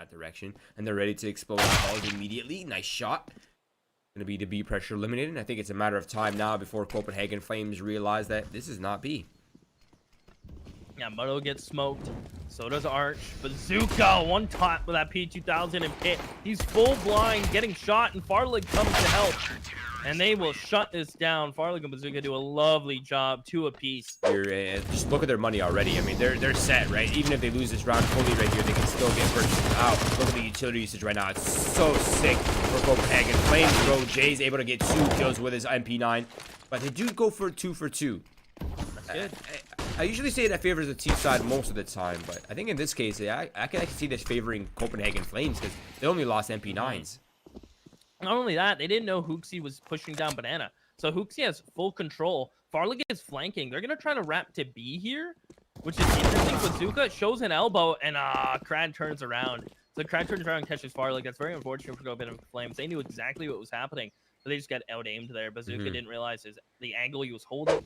that direction, and they're ready to explode the balls immediately. Nice shot. Gonna be the B pressure eliminated. I think it's a matter of time now before Copenhagen Flames realize that this is not B. Yeah, Moto gets smoked. So does Arch. Bazooka, one tap with that P2000 and Pit. He's full blind, getting shot, and Farlig comes to help. And they will shut this down. Farlig and Bazooka do a lovely job, 2 apiece. Just look at their money already. I mean, they're set, right? Even if they lose this round fully right here, they can still get purchased out. Look at the utility usage right now. It's so sick for Copenhagen. Flames bro. Jay's able to get 2 kills with his MP9. But they do go for 2 for 2. That's good. I usually say that favors the T side most of the time, but I think in this case, I can see this favoring Copenhagen Flames because they only lost MP9s. Not only that, they didn't know Hooksy was pushing down Banana. So Hooksy has full control. Farlig is flanking. They're going to try to wrap to B here, which is interesting. Bazooka shows an elbow, and Crad turns around. So Crad turns around and catches Farlig. That's very unfortunate for Copenhagen Flames. They knew exactly what was happening, but they just got out-aimed there. Bazooka didn't realize the angle he was holding.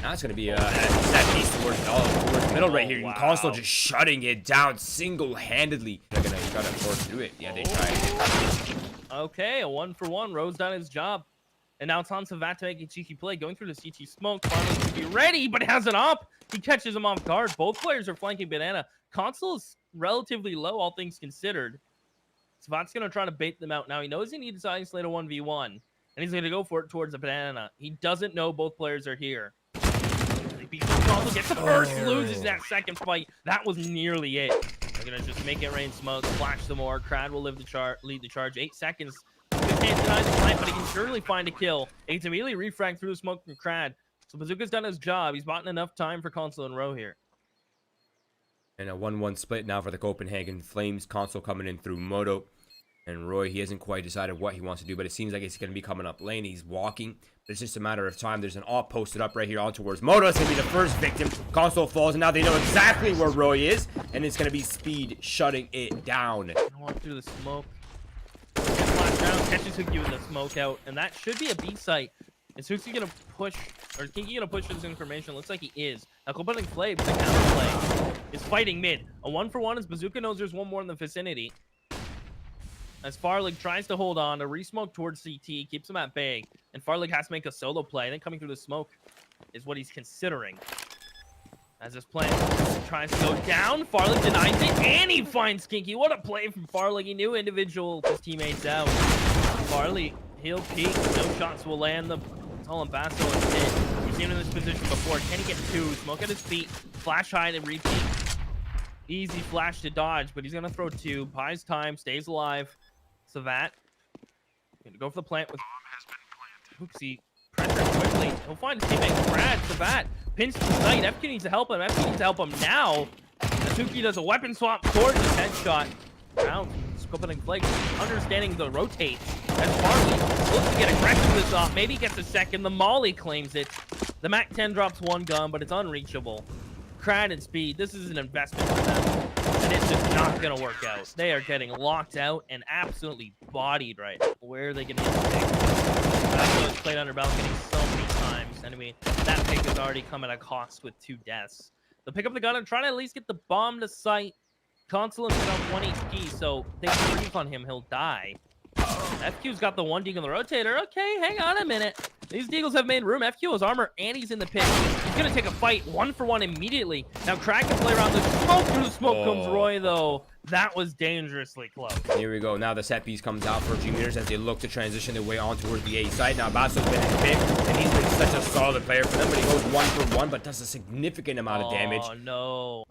Now it's going to be a set piece towards the middle right here. Wow. Console just shutting it down single-handedly. They're going to try to force through it. Yeah, they tried. Okay, a 1-for-1. Rose done his job. And now it's on Savat to make a cheeky play. Going through the CT smoke. Finally to be ready, but has an up. He catches him off guard. Both players are flanking Banana. Console is relatively low, all things considered. Savat's going to try to bait them out. Now, he knows he needs to isolate a 1v1. And he's going to go for it towards the Banana. He doesn't know both players are here. Console gets the first, loses that second fight. That was nearly it. They're gonna just make it rain smoke, flash some more. Crad will lead the charge. 8 seconds. Bazooka can't deny the plant, but he can surely find a kill. He can immediately refrag through the smoke from Crad. So Bazooka's done his job. He's bought enough time for Console and Row here. And a 1-1 split now for the Copenhagen Flames. Console coming in through Moto. And Roy, he hasn't quite decided what he wants to do, but it seems like it's going to be coming up lane. He's walking. It's just a matter of time. There's an AWP posted up right here on towards Moto. It's going to be the first victim. Console falls, and now they know exactly where Roy is. And it's going to be Speed shutting it down. Walk through the smoke. Flash down, catches Hookie with the smoke out. And that should be a B site. Is Hookie going to push, or Kinky going to push this information? Looks like he is. Now, Copenhagen Flames, the counterplay, is fighting mid. A 1-for-1 as Bazooka knows there's one more in the vicinity. As Farlig tries to hold on, a resmoke towards CT, keeps him at bay, and Farlig has to make a solo play. Then coming through the smoke is what he's considering. As this plan tries to go down, Farlig denies it, and he finds Kinky. What a play from Farlig. He knew individual his teammates out. Farlig, he'll peek. No shots will land. The Tall and Basso is hit. We've seen him in this position before. Can he get 2? Smoke at his feet. Flash high and repeat. Easy flash to dodge, but he's going to throw 2. Buys time, stays alive. Savat going to go for the plant with Hooksy. Pressure quickly. He'll find his teammate Brad. Savat pins to the site. FQ needs to help him. FQ needs to help him now. Suki does a weapon swap towards his headshot. Now, Copenhagen Flake understanding the rotates. As Farley looks to get aggressive with this off. Maybe gets a second. The Molly claims it. The MAC-10 drops 1 gun, but it's unreachable. Crad and Speed, this is an investment for them. And it's just not going to work out. They are getting locked out and absolutely bodied right now. Where are they going to get the pick? That's played under balcony so many times. And I mean, that pick has already come at a cost with 2 deaths. They'll pick up the gun and try to at least get the bomb to sight. Console him on 1 HP, so they can brief on him, he'll die. FQ's got the 1 deagle on the rotator. Okay, hang on a minute. These deagles have made room. FQ has armor, and he's in the pit. He's going to take a fight 1-for-1 immediately. Now, Crack can play around the smoke. Through the smoke comes Roy, though. That was dangerously close. Here we go. Now the set piece comes out for DreamEaters as they look to transition their way on towards the A side. Now, Basso's been in the pit, and he's been such a solid player for them, but he goes 1-for-1, but does a significant amount of damage. Oh, no.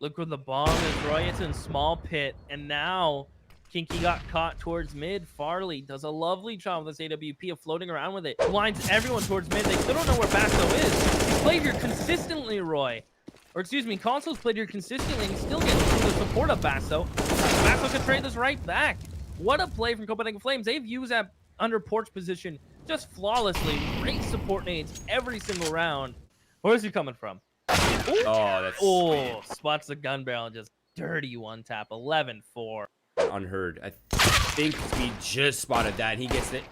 Look where the bomb is, Roy. It's in small pit, and now Kinky got caught towards mid. Farley does a lovely job with this AWP of floating around with it. Blinds everyone towards mid. They still don't know where Basso is. He's played here consistently, Roy. Or excuse me, Console's played here consistently, and he still gets through the support of Basso. Basso can trade this right back. What a play from Copenhagen Flames. They've used that under porch position just flawlessly. Great support nades every single round. Where's he coming from? Ooh. Oh, that's... Oh, spots the gun barrel and just dirty 1-tap. 11-4. Unheard. I think we just spotted that, and he gets it.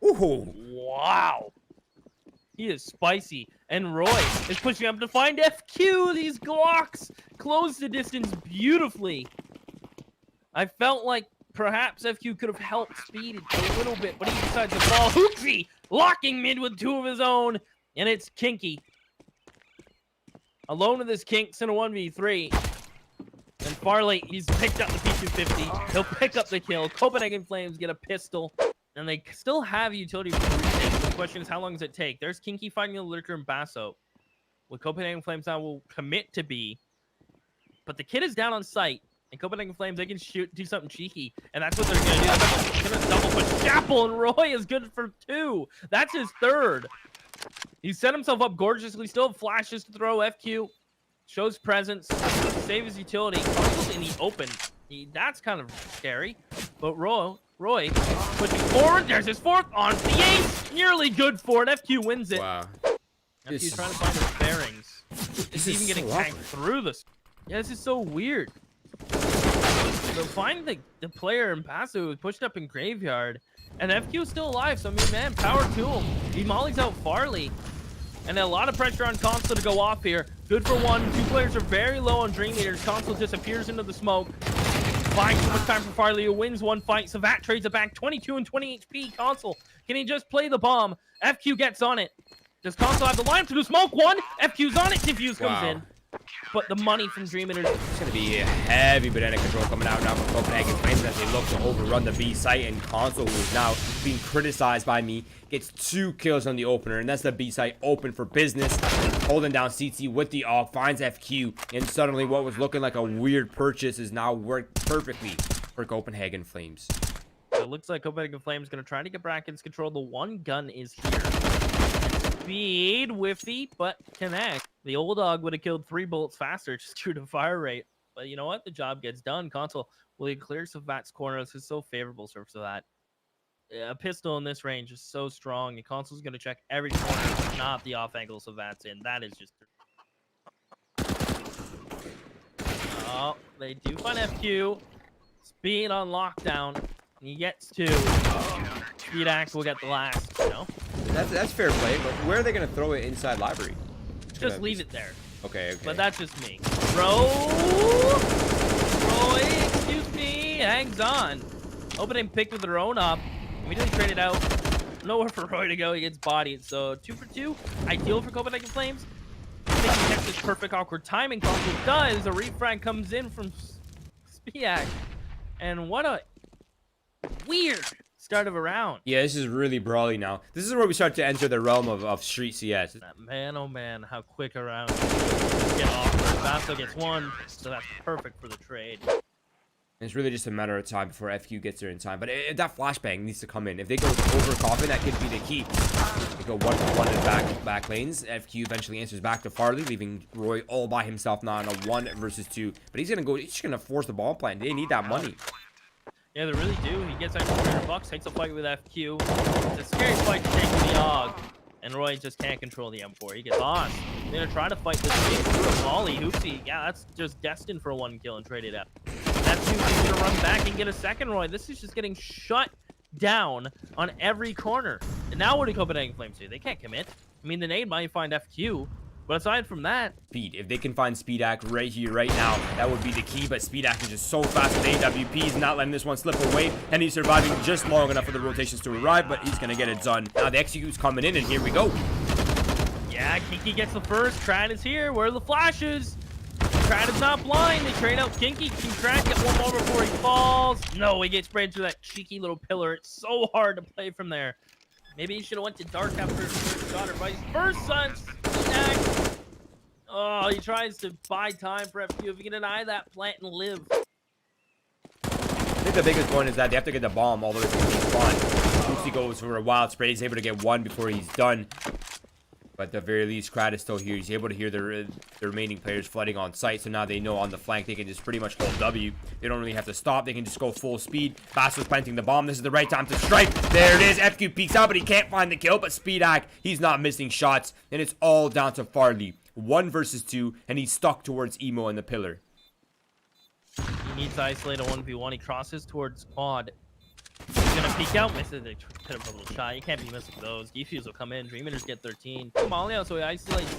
Ooh. Wow. He is spicy. And Roy is pushing up to find FQ. These Glocks close the distance beautifully. I felt like perhaps FQ could have helped speed it a little bit, but he decides to fall. Hoopsie locking mid with 2 of his own, and it's Kinky. Alone with his Kinks in a 1v3. And Farley, he's picked up the P250. He'll pick up the kill. Copenhagen Flames get a pistol. And they still have utility for the The question is, how long does it take? There's Kinky fighting the Lurker and Basso. What Copenhagen Flames now will commit to be. But the kid is down on site. And Copenhagen Flames, they can do something cheeky. And that's what they're going to do. They're going to double push Chapel. And Roy is good for 2. That's his 3rd. He set himself up gorgeously. Still have flashes to throw. FQ shows presence. Save his utility. Console's in the open. That's kind of scary. But Roy pushing forward. There's his 4th on the ace. Nearly good for it. FQ wins it. Wow. FQ's trying to find his bearings. He's even getting tagged through this. Yeah, this is so weird. So find the player in Paso who pushed up in Graveyard. And FQ is still alive, so I mean, man, power to him. He mollies out Farley. And a lot of pressure on Console to go off here. Good for 1. 2 players are very low on DreamEaters. Console disappears into the smoke. Buying too much time for Farley, who wins 1 fight. Savat trades it back. 22 and 20 HP. Console, can he just play the bomb? FQ gets on it. Does Console have the line to the smoke? 1. FQ's on it. Diffuse comes in. But the money from DreamEaters. It's going to be a heavy banana control coming out now from Copenhagen Flames as they look to overrun the B site. And Console, who is now being criticized by me, gets 2 kills on the opener. And that's the B site open for business. Holding down CT with the AWP, finds FQ. And suddenly what was looking like a weird purchase is now worked perfectly for Copenhagen Flames. So it looks like Copenhagen Flames going to try to get Bracken's control. The 1 gun is here. Speed, whiffy, but connect. The old dog would have killed 3 bullets faster just due to fire rate. But you know what? The job gets done. Console will clear Savat's corner. This is so favorable for Savat. A pistol in this range is so strong. And Console's going to check every corner, but not the off angle Savat's in. That is just... Oh, they do find FQ. Speed on lockdown. He gets 2. Speed Axe will get the last, you know? That's fair play, but where are they going to throw it inside library? Just leave it there. Okay. But that's just me. Roy, excuse me, hangs on. Opening pick with their own up. Immediately traded out. Nowhere for Roy to go. He gets bodied. So 2 for 2. Ideal for Copenhagen Flames. I think he gets this perfect awkward timing. Console does. A refrag comes in from Spiak. And what a weird start of a round. Yeah, this is really brawly now. This is where we start to enter the realm of street CS. Man, oh man, how quick a round. Just get awkward. Basso gets 1, so that's perfect for the trade. It's really just a matter of time before FQ gets there in time. But that flashbang needs to come in. If they go over Coffin, that could be the key. They go 1-for-1 in back lanes. FQ eventually answers back to Farley, leaving Roy all by himself now in a 1 versus 2. But he's just gonna force the ball plant. They need that money. Yeah, they really do. He gets extra $100, takes a fight with FQ. It's a scary fight to take with the AUG. And Roy just can't control the M4. He gets on. They're going to try to fight this game through a volley. Hoopsie, yeah, that's just destined for a 1 kill and trade it out. That's Hoopsie's going to run back and get a 2nd Roy. This is just getting shut down on every corner. And now what do Copenhagen Flames do? They can't commit. I mean, the nade might find FQ. But aside from that, Speed. If they can find Speedak right here, right now, that would be the key. But Speedak is just so fast with AWP. He's not letting this one slip away. And he's surviving just long enough for the rotations to arrive. But he's going to get it done. Now the execute's coming in, and here we go. Yeah, Kinky gets the first. Trad is here. Where are the flashes? Trad is not blind. They trade out Kinky. Can Trad get 1 more before he falls? No, he gets sprayed through that cheeky little pillar. It's so hard to play from there. Maybe he should have went to Dark after his first shot or vice versa. Oh, he tries to buy time for FQ. If you can deny that plant and live. I think the biggest point is that they have to get the bomb all the way to the spawn. Oopsie goes for a wild spray. He's able to get 1 before he's done. But at the very least, Krat is still here. He's able to hear the remaining players flooding on site. So now they know on the flank they can just pretty much hold W. They don't really have to stop. They can just go full speed. Basso's planting the bomb. This is the right time to strike. There it is. FQ peeks out, but he can't find the kill. But Speedak, he's not missing shots. And it's all down to Farley. 1 versus 2, and he's stuck towards Emo and the pillar. He needs to isolate a 1v1. He crosses towards Quad. He's gonna peek out, misses it. Could have a little shot. You can't be missing those. Defuse will come in. DreamEaters get 13. Molly out, so he isolates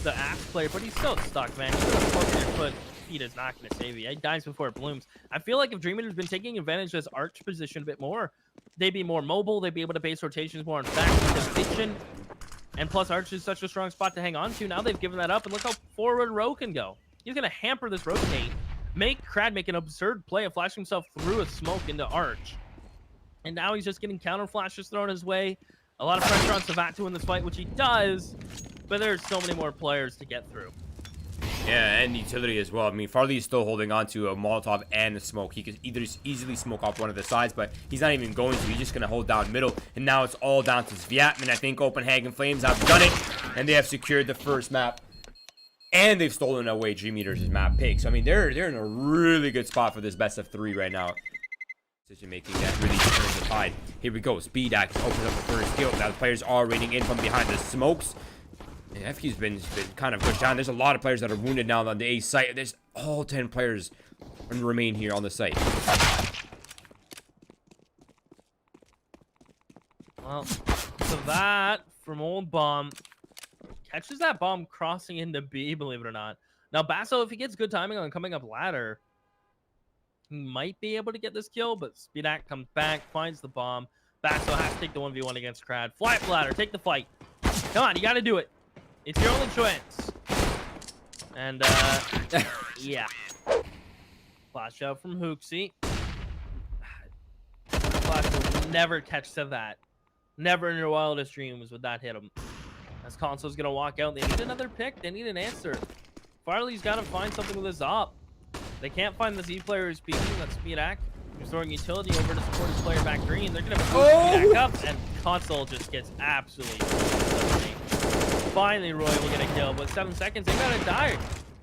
the Axe player, but he's still stuck, man. He's still forcing their foot. speed is not going to save you. He dies before it blooms. I feel like if DreamEaters been taking advantage of this arch position a bit more, they'd be more mobile. They'd be able to base rotations more on fact and vision. And plus, arch is such a strong spot to hang on to. Now they've given that up, and look how forward Rowe can go. He's going to hamper this rotate, make Crad make an absurd play of flashing himself through a smoke into arch. And now he's just getting counter flashes thrown his way. A lot of pressure on Savat to win this fight, which he does, but there's so many more players to get through. Yeah, and utility as well. I mean, Farley is still holding on to a Molotov and a smoke. He could either easily smoke off one of the sides, but he's not even going to. He's just going to hold down middle. And now it's all down to Sviat. And I think Copenhagen Flames have done it. And they have secured the first map. And they've stolen away DreamEaters' map pick. So, I mean, they're in a really good spot for this best of 3 right now. Decision making that really turns the tide. Here we go. Speed Axe opens up the first kill. Now the players are raining in from behind the smokes. FQ's been kind of pushed down. There's a lot of players that are wounded now on the A site. There's all 10 players remain here on the site. Well, so that from Old Bomb catches that bomb crossing into B, believe it or not. Now, Basso, if he gets good timing on coming up ladder, he might be able to get this kill, but Speedak comes back, finds the bomb. Basso has to take the 1v1 against Crad. Fly up ladder, take the fight. Come on, you got to do it. It's your only chance. And, yeah. Flash out from Hooksy. Flash will never catch Savat. Never in your wildest dreams would that hit him. As Console's going to walk out, they need another pick. They need an answer. Farley's got to find something with his op. They can't find the Z player who's peeking. That's Speedak. He's throwing utility over to support his player back green. They're going to push Speedak up, and Console just gets absolutely finally, Roy will get a kill, but 7 seconds, they gotta die.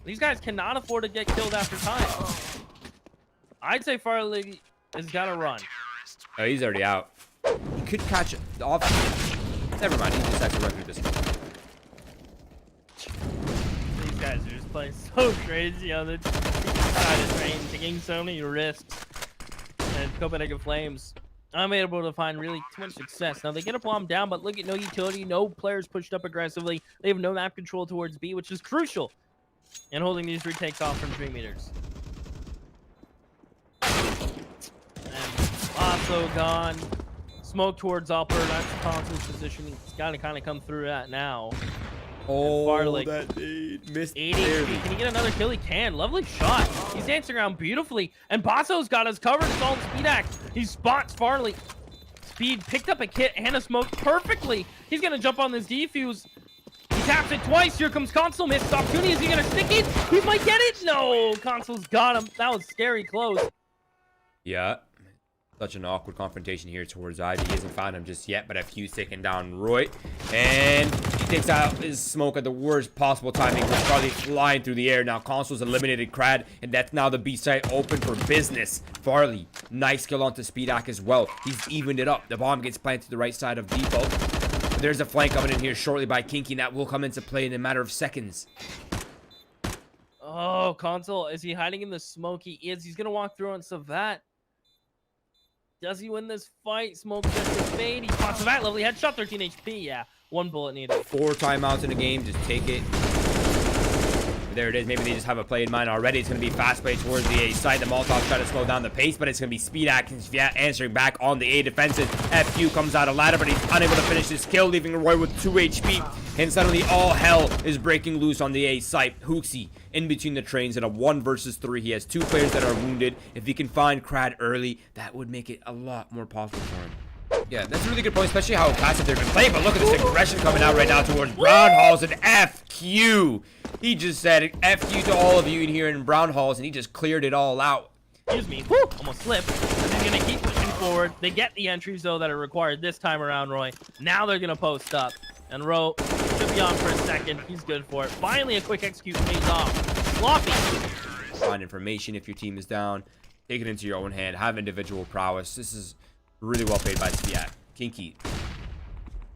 These guys cannot afford to get killed after time. I'd say Farley has gotta run. Oh, he's already out. He could catch the off. Never mind, he just has to run through this. These guys are just playing so crazy on the side of the train, taking so many risks. And Copenhagen Flames unable to find really too much success. Now they get a bomb down, but look at no utility, no players pushed up aggressively. They have no map control towards B, which is crucial in holding these retakes off from DreamEaters. And also gone. Smoke towards upper. That's Console's position. He's got to kind of come through that now. Oh, Farley, that dude missed 80 HP. Can he get another kill? He can. Lovely shot. He's dancing around beautifully. And Basso's got us covered. It's all Speed Axe. He spots Farley. Speed picked up a kit and a smoke perfectly. He's going to jump on this defuse. He taps it twice. Here comes Console. Missed opportunity. Is he going to stick it? He might get it. No. Console's got him. That was scary close. Yeah. Such an awkward confrontation here towards Ivy. He hasn't found him just yet, but FQ's taking down Roy. And he takes out his smoke at the worst possible timing. He's probably flying through the air. Now Console's eliminated Crad, and that's now the B site open for business. Farley, nice kill onto Speedak as well. He's evened it up. The bomb gets planted to the right side of default. There's a flank coming in here shortly by Kinky, and that will come into play in a matter of seconds. Oh, Console, is he hiding in the smoke? He is. He's going to walk through on Savat. Does he win this fight? Smoke gets his fade. He spots Savat. Lovely headshot. 13 HP. Yeah, 1 bullet needed. 4 timeouts in the game. Just take it. There it is. Maybe they just have a play in mind already. It's going to be fast play towards the A side. The Molotov's trying to slow down the pace, but it's going to be Speed Atkins answering back on the A defensive. FQ comes out of ladder, but he's unable to finish his kill, leaving Roy with 2 HP. And suddenly all hell is breaking loose on the A site. Hooksy in between the trains in a 1 versus 3. He has 2 players that are wounded. If he can find Crad early, that would make it a lot more possible for him. Yeah, that's a really good point, especially how passive they've been playing. But look at this aggression coming out right now towards Brown Halls and FQ. He just said FQ to all of you in here in Brown Halls, and he just cleared it all out. Excuse me. Woo! Almost slipped. He's going to keep pushing forward. They get the entries, though, that are required this time around, Roy. Now they're going to post up. And Ro should be on for a second. He's good for it. Finally, a quick execute pays off. Sloppy. Find information if your team is down. Take it into your own hand. Have individual prowess. This is really well played by Spiat. Kinky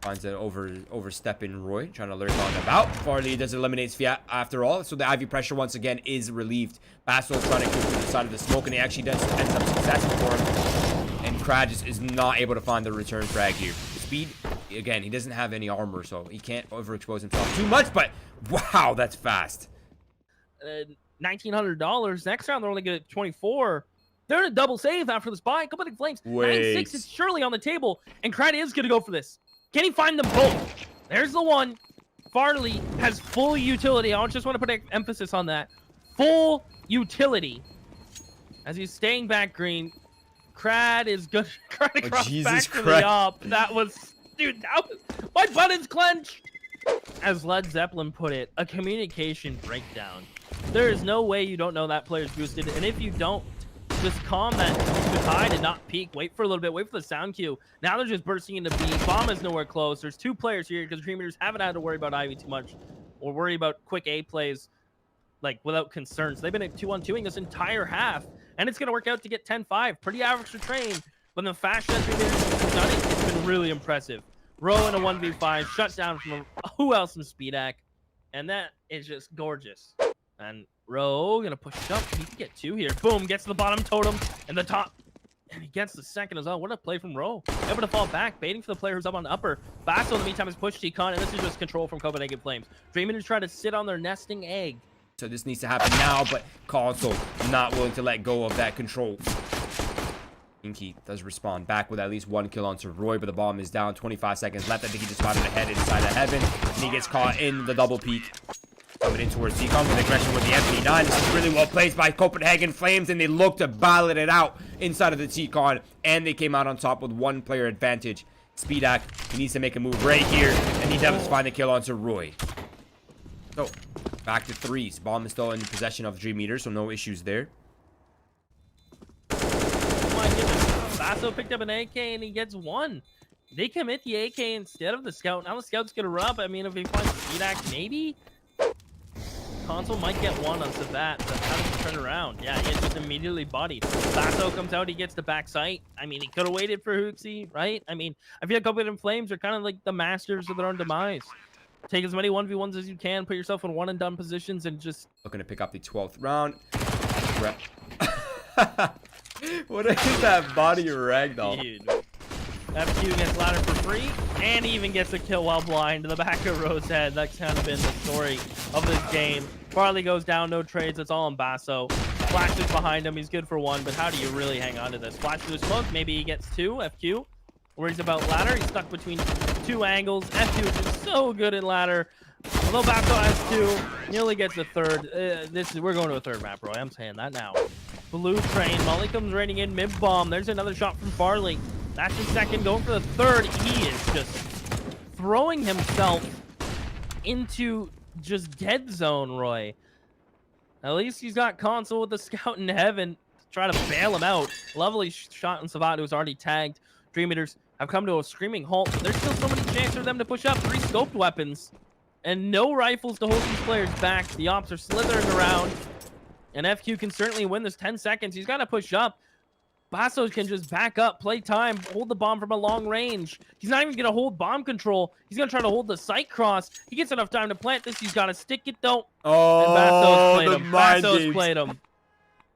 finds an overstepping Roy, trying to learn all about. Farley does eliminate Fiat after all, so the Ivy pressure once again is relieved. Basso trying to go to the side of the smoke, and he actually does end up successful for him. And Crad just is not able to find the return frag here. Speed, again, he doesn't have any armor, so he can't overexpose himself too much, but wow, that's fast. $1,900. Next round, they're only going to get 24. They're in a double save after this buy. Company Flames, 9-6 is surely on the table, and Krat is going to go for this. Can he find them both? There's the one. Farley has full utility. I just want to put an emphasis on that. Full utility. As he's staying back green, Krat is good. Krat across back to the up. That was, dude, that was, my buttons clenched. As Led Zeppelin put it, a communication breakdown. There is no way you don't know that player's boosted, and if you don't, just calm that hide and not peek. Wait for a little bit. Wait for the sound cue. Now they're just bursting into B. Bomb is nowhere close. There's 2 players here because DreamEaters haven't had to worry about Ivy too much or worry about quick A plays like without concerns. They've been 2-on-2ing this entire half, and it's going to work out to get 10-5. Pretty average to train, but in the fashion that DreamEaters have done it, it's been really impressive. Row in a 1v5, shut down from who else in Speedak, and that is just gorgeous. And Row gonna push it up. He can get 2 here. Boom, gets the bottom totem and the top. And he gets the second as well. What a play from Row. Able to fall back, baiting for the player who's up on the upper. Basso in the meantime has pushed T-Con, and this is just control from Copenhagen Flames. DreamEaters try to sit on their nesting egg. So this needs to happen now, but Console not willing to let go of that control. Inky does respond back with at least 1 kill onto Roy, but the bomb is down. 25 seconds left. I think he just found it ahead inside of heaven, and he gets caught in the double peak. Coming in towards T-Con with aggression with the MP9. This is really well placed by Copenhagen Flames, and they look to ballot it out inside of the T-Con, and they came out on top with 1 player advantage. Speedak, he needs to make a move right here, and he does find the kill onto Roy. So, back to 3s. Bomb is still in possession of DreamEaters, so no issues there. Oh my goodness. Basso picked up an AK, and he gets 1. They commit the AK instead of the Scout. Now the Scout's going to rub. I mean, if he finds Speedak, maybe? Console might get 1 on Savat, but how does he turn around? Yeah, he gets just immediately bodied. Basso comes out, he gets the back sight. I mean, he could have waited for Hooksy, right? I mean, I feel like Copenhagen Flames are kind of like the masters of their own demise. Take as many 1v1s as you can, put yourself in one and done positions, and just... Looking to pick up the 12th round. What is that body ragdoll? Dude. FQ gets ladder for free, and he even gets a kill while blind to the back of Rose's head. That's kind of been the story of this game. Farley goes down, no trades. It's all on Basso. Flashes behind him. He's good for 1, but how do you really hang on to this? Flash through the smoke. Maybe he gets 2. FQ worries about ladder. He's stuck between 2 angles. FQ is just so good in ladder. Although Basso has 2, nearly gets a 3rd. We're going to a 3rd map, Roy. I'm saying that now. Blue train. Molly comes raining in mid bomb. There's another shot from Farley. That's the 2nd, going for the 3rd. He is just throwing himself into just dead zone, Roy. At least he's got Console with the Scout in heaven to try to bail him out. Lovely shot on Savat, who's already tagged. DreamEaters have come to a screaming halt. There's still so many chances for them to push up. 3 scoped weapons and no rifles to hold these players back. The ops are slithering around, and FQ can certainly win this. 10 seconds. He's got to push up. Basso can just back up, play time, hold the bomb from a long range. He's not even going to hold bomb control. He's going to try to hold the sight cross. He gets enough time to plant this. He's got to stick it, though. Oh, and Basso's played him. Basso's played him.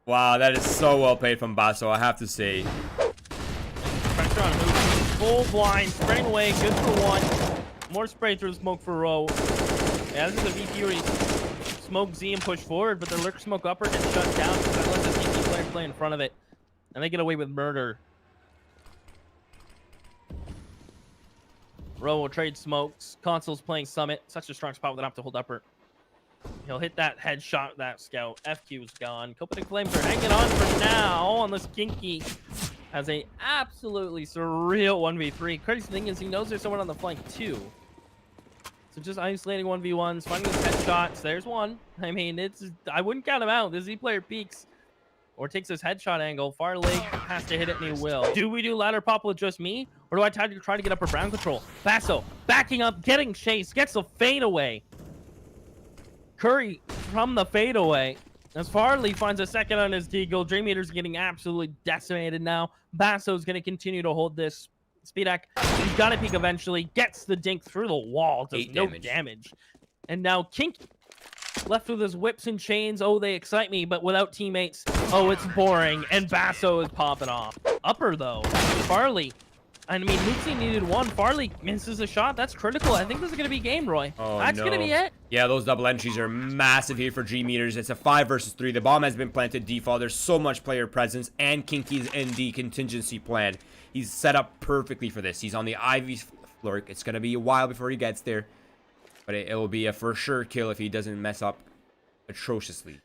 Wow, that is so well played from Basso, I have to say. Pressure on Hoops. Full blind, spraying away, good for 1. More spray through the smoke for Row. Yeah, this is a VP where he smoked Z and push forward, but the lurk smoke upper gets shut down because that lets the CP player play in front of it. And they get away with murder. Row will trade smokes. Console's playing Summit. Such a strong spot with enough to hold upper. He'll hit that headshot, that Scout. FQ's gone. Copenhagen Flames are hanging on for now on this Kinky. Has a absolutely surreal 1v3. Crazy thing is he knows there's someone on the flank too. So just isolating 1v1s, finding his headshots. There's 1. I mean, I wouldn't count him out. The Z player peeks or takes his headshot angle. Far leg has to hit it, and he will. Do we do ladder pop with just me, or do I try to get upper ground control? Basso backing up, getting chased, gets a fadeaway. Curry from the fadeaway. As Farley finds a 2nd on his deagle, DreamEaters getting absolutely decimated now. Basso's going to continue to hold this. Speedak, he's got to peek eventually. Gets the dink through the wall. Does no damage. And now Kinky left with his whips and chains. Oh, they excite me, but without teammates, oh, it's boring. And Basso is popping off. Upper, though. Farley. I mean, Hooksy needed 1. Farley misses a shot. That's critical. I think this is going to be game, Roy. Oh, That's going to be it. Yeah, those double entries are massive here for DreamEaters. It's a 5 versus 3. The bomb has been planted default. There's so much player presence, and Kinky's ND contingency plan. He's set up perfectly for this. He's on the Ivy flirt. It's going to be a while before he gets there, but it will be a for sure kill if he doesn't mess up atrociously.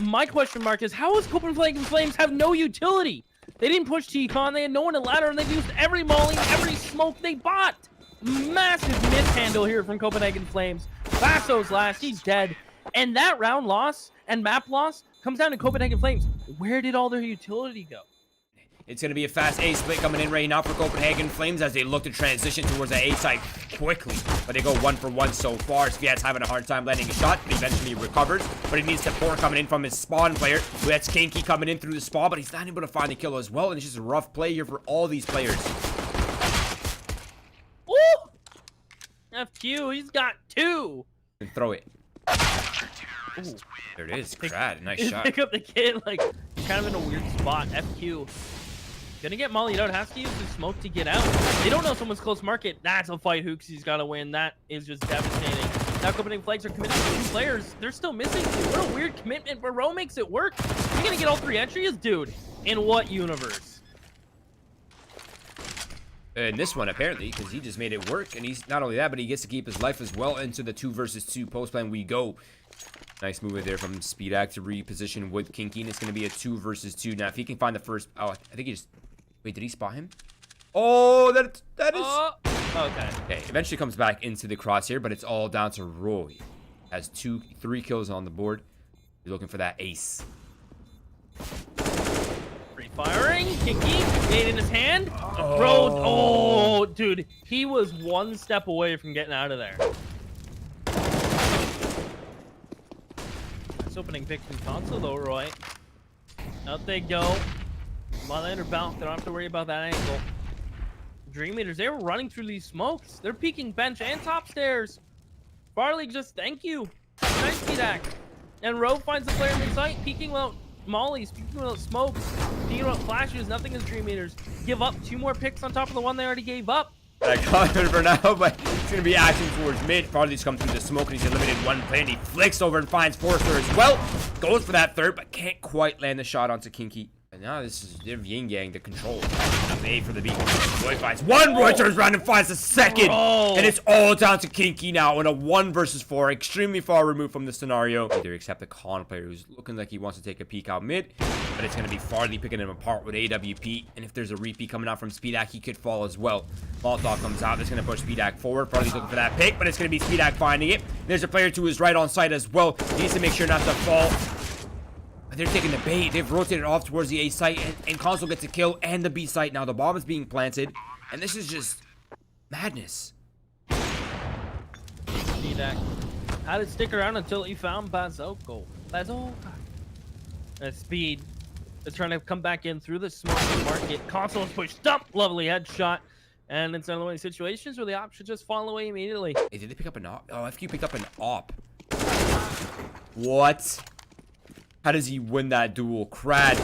My question mark is, how is Copenhagen Flames have no utility? They didn't push T-Con. They had no one to ladder, and they've used every molly, every smoke they bought. Massive mishandle here from Copenhagen Flames. Basso's last. He's dead. And that round loss and map loss comes down to Copenhagen Flames. Where did all their utility go? It's going to be a fast A split coming in right now for Copenhagen Flames as they look to transition towards the A side quickly. But they go 1 for 1 so far. Sviat's having a hard time landing a shot, but eventually recovers. But he needs support coming in from his spawn player. That's Kinky coming in through the spawn, but he's not able to find the kill as well. And it's just a rough play here for all these players. Ooh! FQ, he's got 2. And throw it. Ooh. There it is. Crad, nice shot. Pick up the kid, like, kind of in a weird spot. FQ. Gonna get mollied out. Has to use the smoke to get out. They don't know someone's close market. That's a fight Hooksy's got to win. That is just devastating. Now Copenhagen Flags are committed to 2 players. They're still missing 2. What a weird commitment, but Ro makes it work. You're gonna get all 3 entries, dude. In what universe? In this one, apparently, because he just made it work. And he's not only that, but he gets to keep his life as well into the 2 versus 2 post plan we go. Nice move there from Speedak to reposition with Kinky. And it's going to be a 2 versus 2. Now, if he can find the first... Oh, I think he just... Wait, did he spot him? Oh, that is... Okay. Okay, eventually comes back into the crosshair, but it's all down to Roy. Has 3 kills on the board. He's looking for that ace. Firing, Kinky, made in his hand. Oh, dude, he was 1 step away from getting out of there. Nice opening pick from console though, Roy. Out they go. Motherlander bounce. They don't have to worry about that angle. DreamEaters, they were running through these smokes. They're peeking bench and top stairs. Farley, just thank you. Nice feedback. And Rowe finds the player in sight, peeking without mollies, peeking without smokes, peeking without flashes. Nothing as DreamEaters give up 2 more picks on top of the one they already gave up. I got it for now, but it's going to be action towards mid. Farley's come through the smoke, and he's eliminated 1 player, and he flicks over and finds Forrester as well. Goes for that 3rd, but can't quite land the shot onto Kinky. And now this is Yin Yang, the control. Now the A for the B. Roy finds 1. Roy turns around and finds the 2nd. And it's all down to Kinky now in a 1 versus 4. Extremely far removed from the scenario. Either except the con player who's looking like he wants to take a peek out mid. But it's going to be Farley picking him apart with AWP. And if there's a repeat coming out from Speedak, he could fall as well. Molotov comes out. That's going to push Speedak forward. Farley's looking for that pick, but it's going to be Speedak finding it. There's a player to his right on site as well. He needs to make sure not to fall. They're taking the bait. They've rotated off towards the A site, and Console gets a kill and the B site. Now the bomb is being planted, and this is just madness. Speedak had to stick around until he found Bazooka. Speed is trying to come back in through the smoke market. Console is pushed up. Lovely headshot. And it's one of those situations where the op should just fall away immediately. Hey, did they pick up an op? Oh, FQ picked up an op. What? How does he win that duel? Crad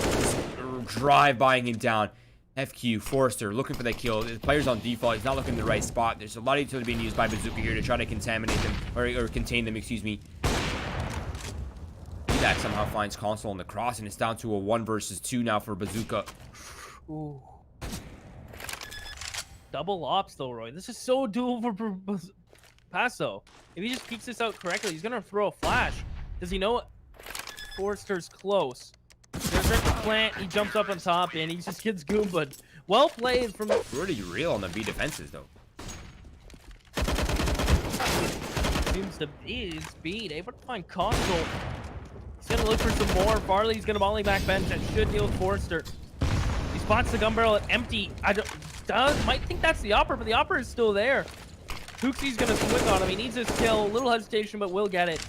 drive-buying him down. FQ, Forrester, looking for that kill. The player's on default. He's not looking in the right spot. There's a lot of utility being used by Bazooka here to try to contaminate them, or contain them, excuse me. That somehow finds Console on the cross, and it's down to a 1 versus 2 now for Bazooka. Ooh. Double ops though, Roy. This is so doable for Paso. If he just peeks this out correctly, he's gonna throw a flash. Does he know Forrester's close? There's the plant. He jumps up on top, and he just gets goomba'd. Well played from. Pretty real on the B defenses though. Seems to be Speed able to find Console. He's gonna look for some more. Farley's gonna volley back bench and should deal with Forrester. He spots the gun barrel at empty. Might think that's the Opera, but the Opera is still there. Hooksy's gonna swing on him. He needs his kill. A little hesitation, but will get it.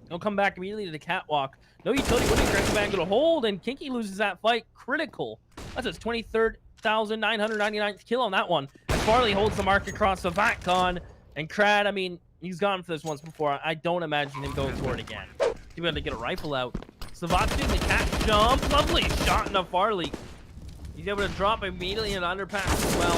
He'll come back immediately to the catwalk. No utility. What is Greg's angle to hold? And Kinky loses that fight. Critical. That's his 23,999th kill on that one. And Farley holds the mark across the VatCon. And Crad, I mean, he's gone for this once before. I don't imagine him going for it again. He's able to get a rifle out. Savat's doing the cat jump. Lovely shot into Farley. He's able to drop immediately in underpass as well.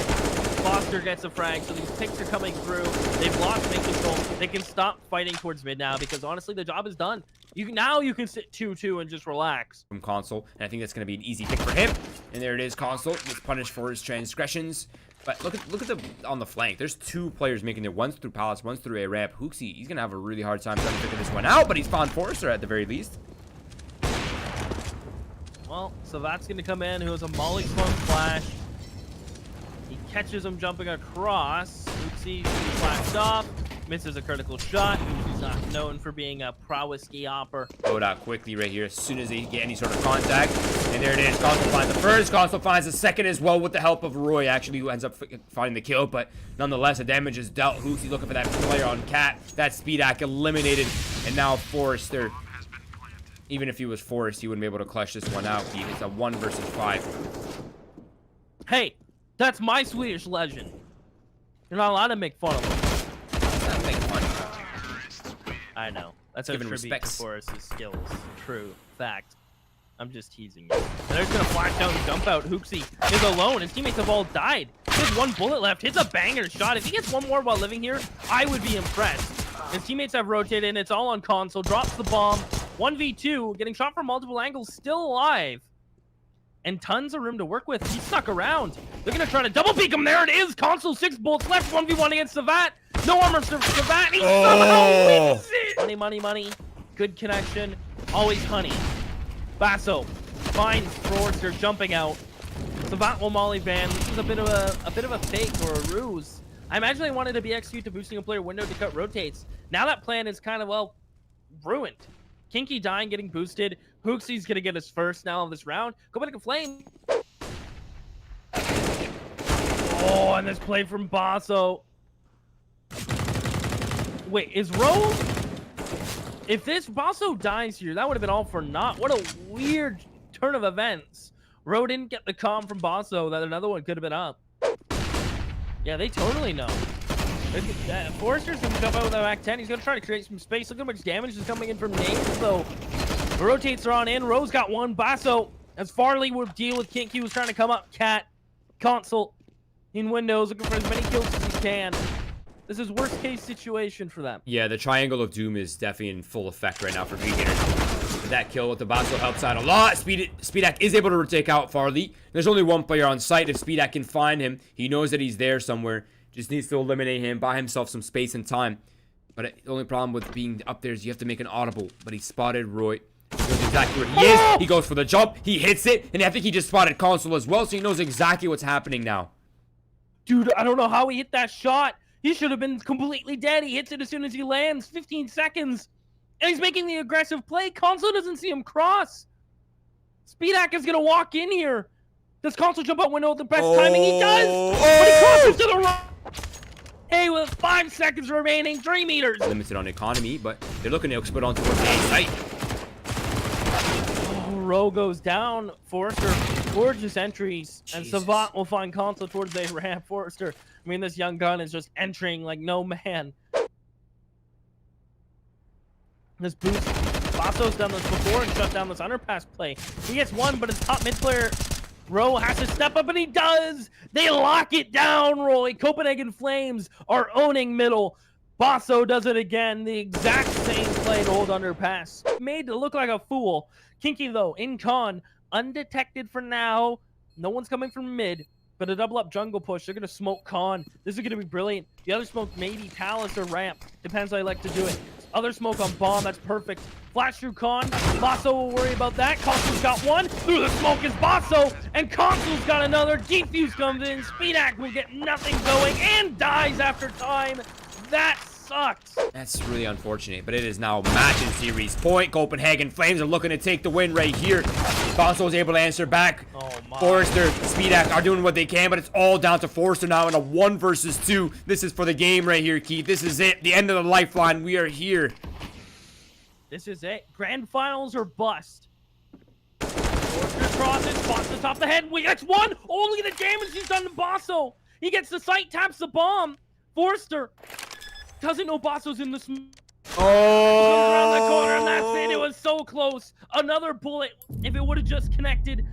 Foster gets a frag, so these picks are coming through. They've lost mid control. They can stop fighting towards mid now because honestly, the job is done. Now you can sit 2-2 and just relax. From Console, and I think that's going to be an easy pick for him. And there it is, Console gets punished for his transgressions. But look at the on the flank. There's 2 players making it. One's through Palace, one's through a ramp. Hooksy, he's going to have a really hard time trying to figure this one out, but he's found Forrester at the very least. Well, so that's going to come in, who has a Molly Slung Flash. He catches him jumping across. Hooksy flashed off. Misses a critical shot. He's not known for being a prowess ski hopper. Load out quickly right here as soon as they get any sort of contact. And there it is. Console finds the first. Console finds the second as well with the help of Roy, actually, who ends up finding the kill. But nonetheless, the damage is dealt. Hoosie's looking for that player on Cat. That Speedak eliminated. And now Forrester. Even if he was forced, he wouldn't be able to clutch this one out. It's a 1 versus 5. Hey, that's my Swedish legend. You're not allowed to make fun of him. Make fun. I know. That's a Giving tribute respects. to Forrest's skills. True. Fact. I'm just teasing you. And they're just gonna flash down and dump out. Hooksy is alone. His teammates have all died. He has 1 bullet left. Hits a banger shot. If he gets 1 more while living here, I would be impressed. His teammates have rotated and it's all on Console. Drops the bomb. 1v2, getting shot from multiple angles, still alive. And tons of room to work with. He stuck around. They're going to try to double peek him. There it is. Console 6 bullets left. 1v1 against Savat. No armor for Savat. He somehow wins it. Money, money, money. Good connection. Always honey. Basso finds Forrester jumping out. Savat will molly ban. This is a bit of a fake or a ruse. I imagine they wanted to be execute to boosting a player window to cut rotates. Now that plan is kind of, well, ruined. Kinky dying, getting boosted. Hooksy's gonna get his first now of this round. Go back to Flame. Oh, and this play from Basso. Wait, is Rose? If this Basso dies here, that would have been all for naught. What a weird turn of events. Ro didn't get the comm from Basso that another one could have been up. Yeah, they totally know. Forrester's gonna jump out with that Mac 10. He's gonna try to create some space. Look how much damage is coming in from nades, though. The rotates are on in. Rose got 1. Basso, as Farley would deal with Kinky, was trying to come up. Cat, Console, in windows, looking for as many kills as he can. This is worst case situation for them. Yeah, the triangle of doom is definitely in full effect right now for DreamEaters. That kill with the Basso helps out a lot. Speedak is able to take out Farley. There's only 1 player on site. If Speedak can find him, he knows that he's there somewhere. Just needs to eliminate him, buy himself some space and time. But the only problem with being up there is you have to make an audible. But he spotted Roy. He knows exactly where he is. He goes for the jump. He hits it. And I think he just spotted Console as well. So he knows exactly what's happening now. Dude, I don't know how he hit that shot. He should have been completely dead. He hits it as soon as he lands. 15 seconds. And he's making the aggressive play. Console doesn't see him cross. Speedak is going to walk in here. Does Console jump out window with the best timing? He does. But he crosses to the right. Hey, with 5 seconds remaining, DreamEaters. Limited on economy, but they're looking to exploit on towards the A site. Oh, Ro goes down. Forrester, gorgeous entries. And Savant will find Console towards the ramp. Forrester, I mean, this young gun is just entering like no man. This boost. Basso's done this before and shut down this underpass play. He gets 1, but his top mid player, Ro, has to step up, and he does. They lock it down, Roy. Copenhagen Flames are owning middle. Basso does it again. The exact same play to hold underpass. Made to look like a fool. Kinky, though, in con, undetected for now. No one's coming from mid, but a double up jungle push. They're going to smoke con. This is going to be brilliant. The other smoke, maybe Palace or ramp. Depends how you like to do it. Other smoke on bomb. That's perfect. Flash through con. Basso will worry about that. Console's got 1. Through the smoke is Basso. And Console's got another. Defuse comes in. Speedak will get nothing going and dies after time. That sucks. That's really unfortunate, but it is now match in series point. Copenhagen Flames are looking to take the win right here. Basso is able to answer back. Oh my. Forrester, Speedak are doing what they can, but it's all down to Forrester now in a 1 versus 2. This is for the game right here, Keith. This is it. The end of the lifeline. We are here. This is it. Grand finals or bust. Forrester crosses, spots the top of the head. That's 1. Oh, look at the damage he's done to Basso. He gets the sight, taps the bomb. Forrester doesn't know Basso's in the Oh! Goes around the corner, and that's it. It was so close. Another bullet. If it would have just connected,